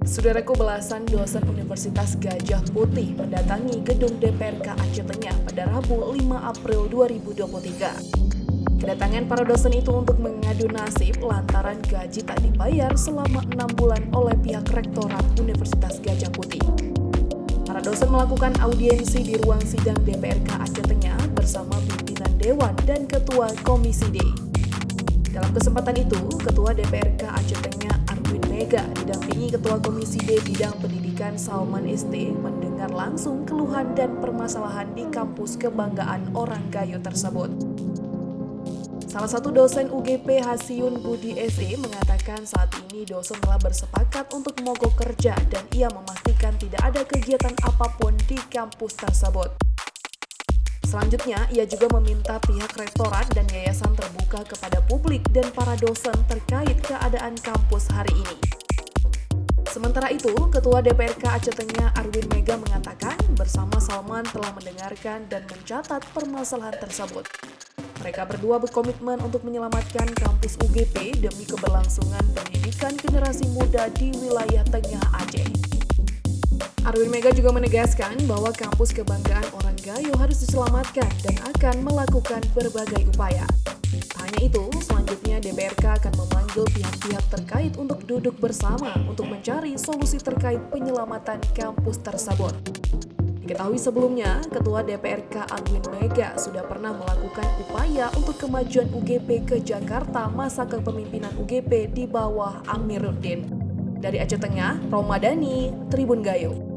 Saudaraku, belasan dosen Universitas Gadjah Putih mendatangi gedung DPRK Aceh Tengah pada Rabu 5 April 2023. Kedatangan para dosen itu untuk mengadu nasib lantaran gaji tak dibayar selama 6 bulan oleh pihak Rektorat Universitas Gadjah Putih. Para dosen melakukan audiensi di ruang sidang DPRK Aceh Tengah bersama pimpinan Dewan dan Ketua Komisi D. Dalam kesempatan itu, Ketua DPRK Aceh Tengah Arwin Mega didampingi Ketua Komisi D Bidang Pendidikan Salman ST mendengar langsung keluhan dan permasalahan di kampus kebanggaan orang Gayo tersebut. Salah satu dosen UGP Hasiun Budi SE mengatakan saat ini dosen telah bersepakat untuk mogok kerja dan ia memastikan tidak ada kegiatan apapun di kampus tersebut. Selanjutnya, ia juga meminta pihak rektorat dan yayasan terbuka kepada publik dan para dosen terkait keadaan kampus hari ini. Sementara itu, Ketua DPRK Aceh Tengah Arwin Mega mengatakan bersama Salman telah mendengarkan dan mencatat permasalahan tersebut. Mereka berdua berkomitmen untuk menyelamatkan kampus UGP demi keberlangsungan pendidikan generasi muda di wilayah Tengah Aceh. Arwin Mega juga menegaskan bahwa kampus kebanggaan orang Gayo harus diselamatkan dan akan melakukan berbagai upaya. Tak hanya itu, selanjutnya DPRK akan memanggil pihak-pihak terkait untuk duduk bersama untuk mencari solusi terkait penyelamatan kampus tersebut. Diketahui sebelumnya, Ketua DPRK Arwin Mega sudah pernah melakukan upaya untuk kemajuan UGP ke Jakarta masa kepemimpinan UGP di bawah Amiruddin. Dari Aceh Tengah, Romadani, Tribun Gayo.